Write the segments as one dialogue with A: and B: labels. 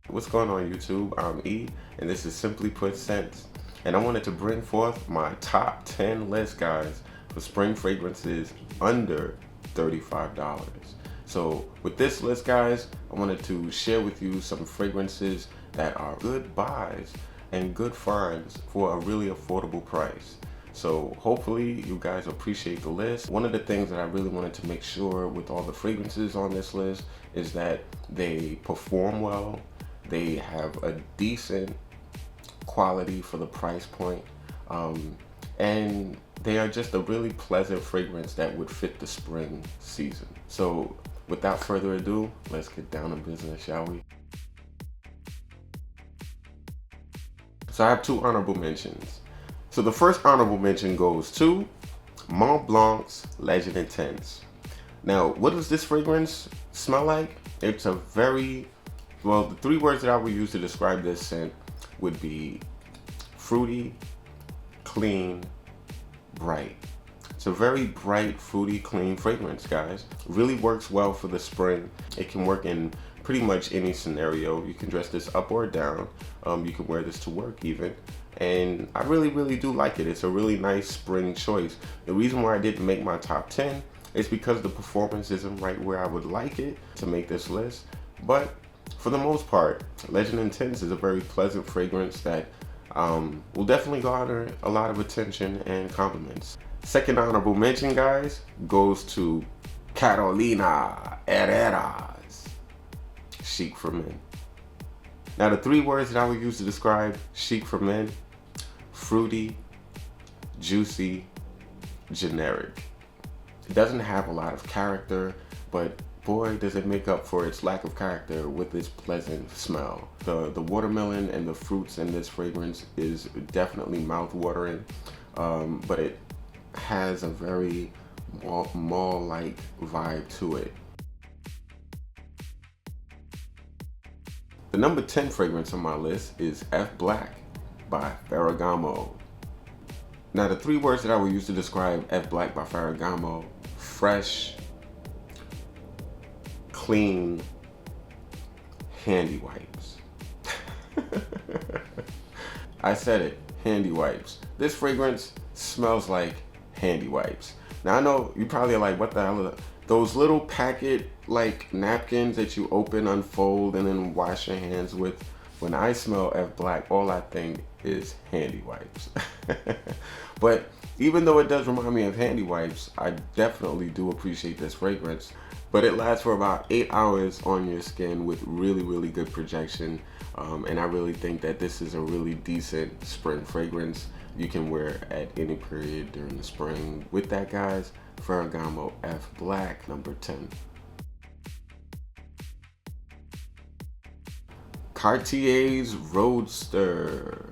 A: What's going on YouTube? I'm E, and this is Simply Put Scents. And I wanted to bring forth my top 10 list, guys, for spring fragrances under $35. So with this list, guys, I wanted to share with you some fragrances that are good buys and good finds for a really affordable price. So hopefully you guys appreciate the list. One of the things that I really wanted to make sure with all the fragrances on this list is that they perform well, they have a decent quality for the price point, and they are just a really pleasant fragrance that would fit the spring season. So without further ado, let's get down to business, shall we? So I have two honorable mentions. So the first honorable mention goes to Mont Blanc's Legend Intense. Now, what does this fragrance smell like? It's a very, well, the three words that I would use to describe this scent would be fruity, clean, bright. It's a very bright, fruity, clean fragrance, guys. Really works well for the spring. It can work in pretty much any scenario. You can dress this up or down. You can wear this to work even. And I really do like it. It's a really nice spring choice. The reason why I didn't make my top 10 is because the performance isn't right where I would like it to make this list. But for the most part, Legend Intense is a very pleasant fragrance that will definitely garner a lot of attention and compliments. Second honorable mention, guys, goes to Carolina Herrera's Chic for Men. Now, the three words that I would use to describe Chic for Men: fruity, juicy, generic. It doesn't have a lot of character, but boy, does it make up for its lack of character with its pleasant smell. The watermelon and the fruits in this fragrance is definitely mouth-watering, but it has a very mall-like vibe to it. The number 10 fragrance on my list is F Black by Ferragamo. Now, the three words that I would use to describe F Black by Ferragamo: fresh, clean, handy wipes. I said it, handy wipes. This fragrance smells like handy wipes. Now, I know you probably are like, what the hell are those little packet like napkins that you open, unfold, and then wash your hands with? When I smell F Black, all I think is handy wipes. But even though it does remind me of handy wipes, I definitely do appreciate this fragrance. But it lasts for about 8 hours on your skin with really good projection. And I really think that this is a really decent spring fragrance you can wear at any period during the spring. With that, guys, Ferragamo F Black, number 10. Cartier's Roadster.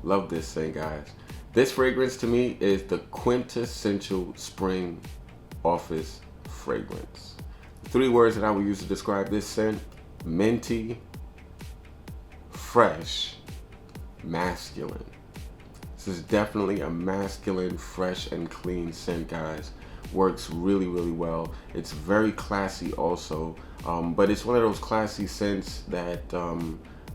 A: Love this thing, guys. This fragrance to me is the quintessential spring office fragrance. The three words that I would use to describe this scent: minty, fresh, masculine. This is definitely a masculine, fresh, and clean scent, guys. Works really well. It's very classy also, but it's one of those classy scents that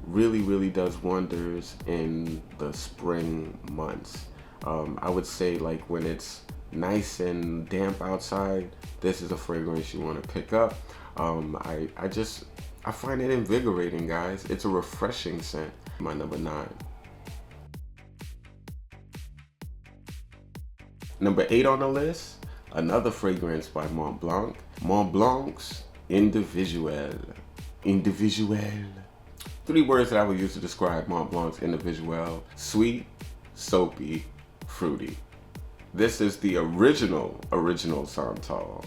A: really does wonders in the spring months. I would say, like, when it's nice and damp outside, this is a fragrance you want to pick up. I find it invigorating, guys. It's a refreshing scent. My number 9. Number 8 on the list, another fragrance by Mont Blanc. Mont Blanc's Individuel. Individuel. Three words that I would use to describe Mont Blanc's Individuel: sweet, soapy, fruity. This is the original Santal.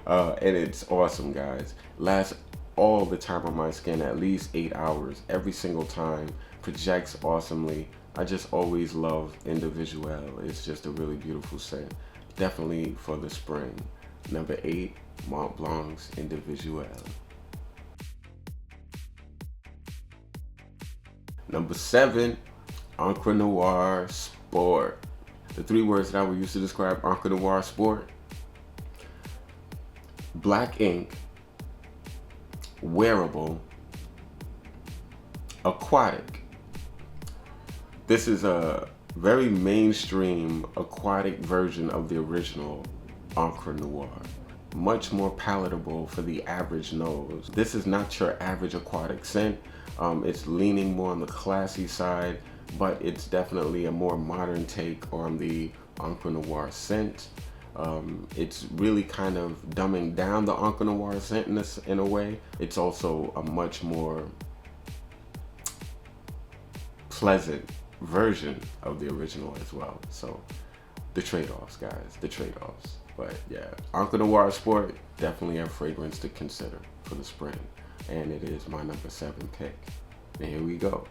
A: And it's awesome, guys. Lasts all the time on my skin, at least 8 hours every single time. Projects awesomely. I just always love Individuel. It's just a really beautiful scent. Definitely for the spring. Number 8, Mont Blanc's Individuel. Number 7, Acqua Noir Sport. The three words that I would use to describe Acqua Noir Sport: black ink, wearable, Aquatic. This is a very mainstream aquatic version of the original Acqua Noir. Much more palatable for the average nose. This is not your average aquatic scent. It's leaning more on the classy side, but it's definitely a more modern take on the Acqua Noir scent. It's really kind of dumbing down the Acqua Noir scent in a way. It's also a much more pleasant version of the original as well. So the trade-offs, guys, the trade-offs. But yeah, Acqua Noir Sport, definitely a fragrance to consider for the spring. And it is my number 7 pick. And here we go.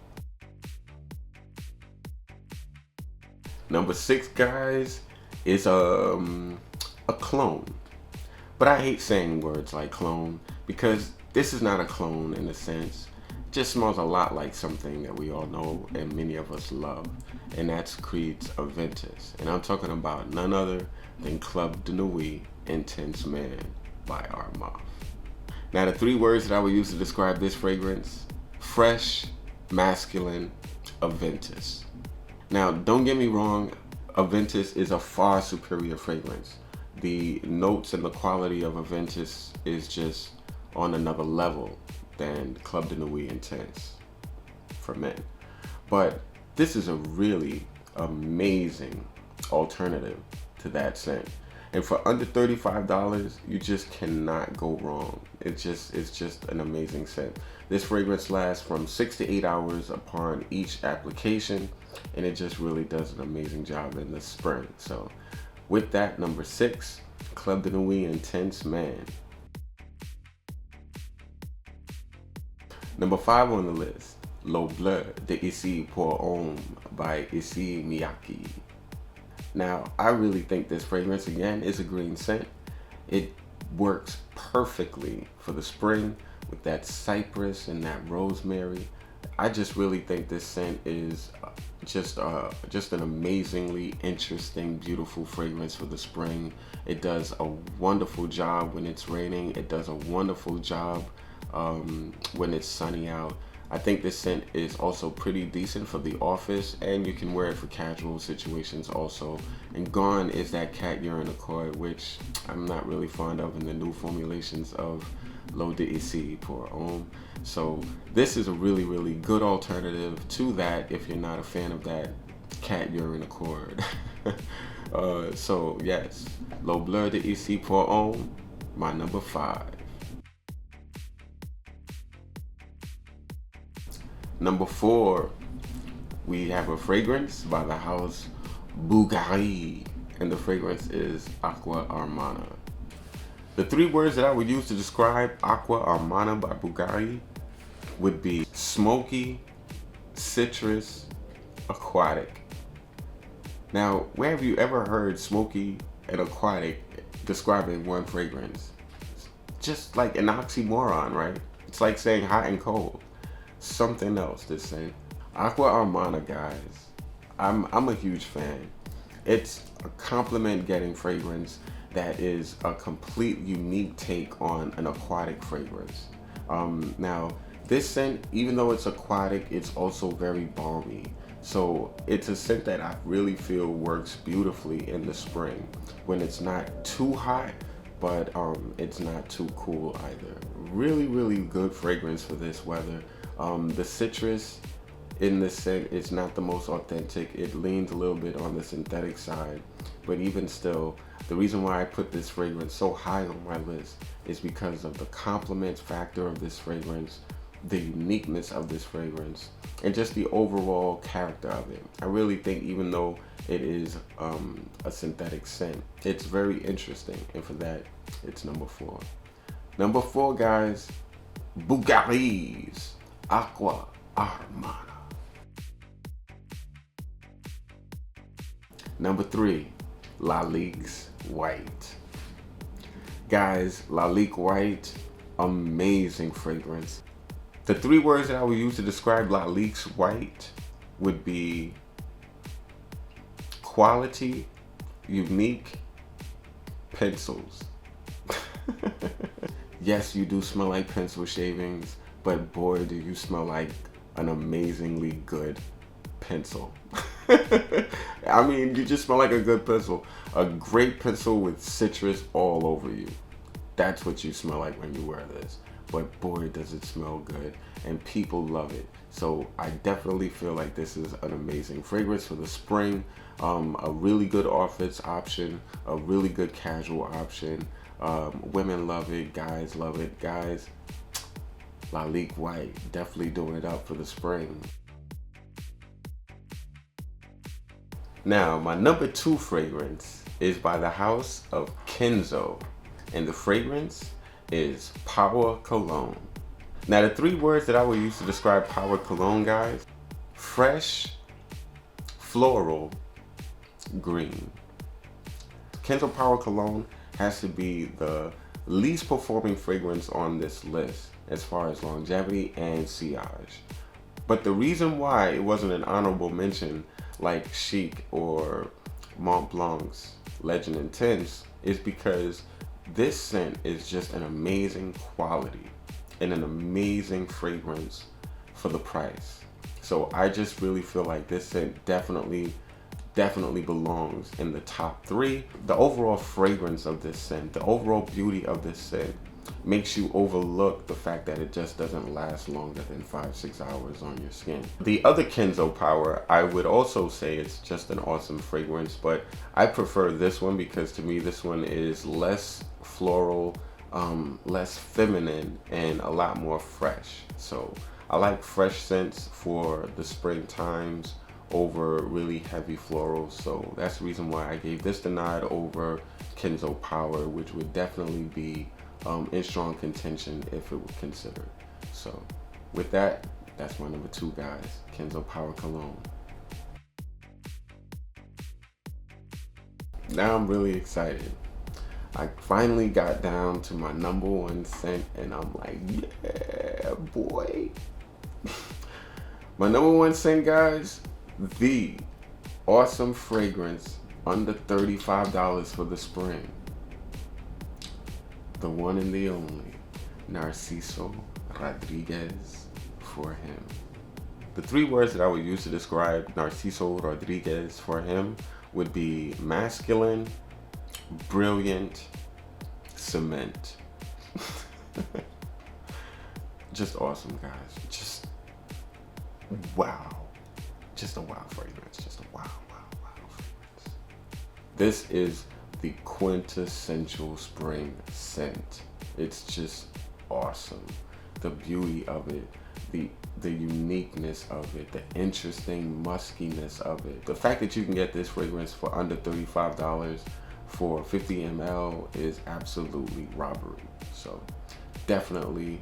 A: Number 6, guys, is a clone. But I hate saying words like clone because this is not a clone in a sense. It just smells a lot like something that we all know and many of us love. And that's Creed's Aventus. And I'm talking about none other than Club de Nuit Intense Man by Armand. Now the 3 words that I would use to describe this fragrance: fresh, masculine, Aventus. Now don't get me wrong, Aventus is a far superior fragrance. The notes and the quality of Aventus is just on another level than Club de Nuit Intense for men. But this is a really amazing alternative to that scent. And for under $35, you just cannot go wrong. It's just an amazing scent. This fragrance lasts from 6 to 8 hours upon each application, and it just really does an amazing job in the spring. So with that, number 6, Club de Nuit Intense Man. Number 5 on the list, Le Blanc de Ici pour Homme by Issey Miyake. Now, I really think this fragrance, again, is a green scent. It works perfectly for the spring with that cypress and that rosemary. I just really think this scent is just an amazingly interesting, beautiful fragrance for the spring. It does a wonderful job when it's raining. It does a wonderful job when it's sunny out. I think this scent is also pretty decent for the office, and you can wear it for casual situations also. And gone is that cat urine accord, which I'm not really fond of in the new formulations of L'Eau d'Issy pour Homme. So this is a really, really good alternative to that if you're not a fan of that cat urine accord. So yes, Le Blanc de Ici pour Homme, my number 5. Number 4, we have a fragrance by the house Bulgari, and the fragrance is Acqua Armana. The 3 words that I would use to describe Acqua Armana by Bulgari would be smoky, citrus, aquatic. Now, where have you ever heard smoky and aquatic describing one fragrance? It's just like an oxymoron, right? It's like saying hot and cold. Something else, this scent. Acqua Armana, guys, I'm a huge fan. It's a compliment getting fragrance that is a complete unique take on an aquatic fragrance. Now this scent, even though it's aquatic, it's also very balmy. So it's a scent that I really feel works beautifully in the spring when it's not too hot, but it's not too cool either. Really, really good fragrance for this weather. The citrus in this scent is not the most authentic. It leans a little bit on the synthetic side, but even still, the reason why I put this fragrance so high on my list is because of the complement factor of this fragrance, the uniqueness of this fragrance, and just the overall character of it. I really think even though it is a synthetic scent, it's very interesting, and for that, it's number 4. Number 4, guys, Bulgari's Acqua Armana. Number 3, Lalique's White. Guys, Lalique White, amazing fragrance. The 3 words that I would use to describe Lalique's White would be quality, unique, pencils. Yes, you do smell like pencil shavings, but boy, do you smell like an amazingly good pencil. I mean, you just smell like a good pencil. A great pencil with citrus all over you. That's what you smell like when you wear this. But boy, does it smell good, and people love it. So I definitely feel like this is an amazing fragrance for the spring. A really good office option, a really good casual option. Women love it, guys love it. Guys, Lalique White, definitely doing it up for the spring. Now, my number 2 fragrance is by the house of Kenzo, and the fragrance is Power Cologne. Now, the 3 words that I would use to describe Power Cologne, guys: fresh, floral, green. Kenzo Power Cologne has to be the least performing fragrance on this list as far as longevity and sillage. But the reason why it wasn't an honorable mention like Chic or Mont Blanc's Legend Intense is because this scent is just an amazing quality and an amazing fragrance for the price. So I just really feel like this scent definitely belongs in the top 3. The overall fragrance of this scent, the overall beauty of this scent makes you overlook the fact that it just doesn't last longer than 5-6 hours on your skin. The other Kenzo Power, I would also say it's just an awesome fragrance, but I prefer this one because to me this one is less floral, less feminine, and a lot more fresh. So I like fresh scents for the spring times over really heavy florals, so that's the reason why I gave this the nod over Kenzo Power, which would definitely be in strong contention if it were considered. So with that, that's my number 2, guys, Kenzo Power Cologne. Now I'm really excited. I finally got down to my number 1 scent, and I'm like, yeah, boy. My number 1 scent, guys, the awesome fragrance under $35 for the spring. The one and the only, Narciso Rodriguez For Him. The 3 words that I would use to describe Narciso Rodriguez For Him would be masculine, brilliant, cement. Just awesome, guys. Just wow. Just a wow fragrance. Just a wow fragrance. This is the quintessential spring scent. It's just awesome. The beauty of it, the uniqueness of it, the interesting muskiness of it. The fact that you can get this fragrance for under $35 for 50 ml is absolutely robbery. So definitely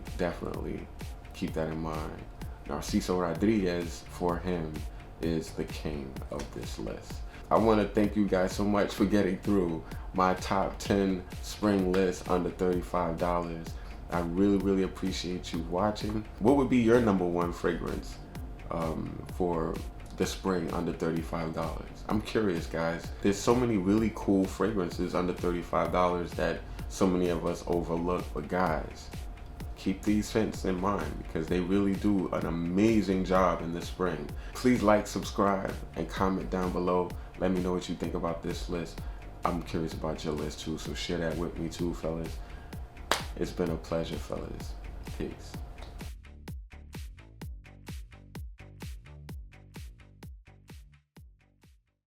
A: keep that in mind. Narciso Rodriguez For Him is the king of this list. I want to thank you guys so much for getting through my top 10 spring list under $35. I really appreciate you watching. What would be your number 1 fragrance for the spring under $35? I'm curious, guys. There's so many really cool fragrances under $35 that so many of us overlook, but guys, keep these scents in mind because they really do an amazing job in the spring. Please like, subscribe, and comment down below. Let me know what you think about this list. I'm curious about your list too, so share that with me too, fellas. It's been a pleasure, fellas. Peace.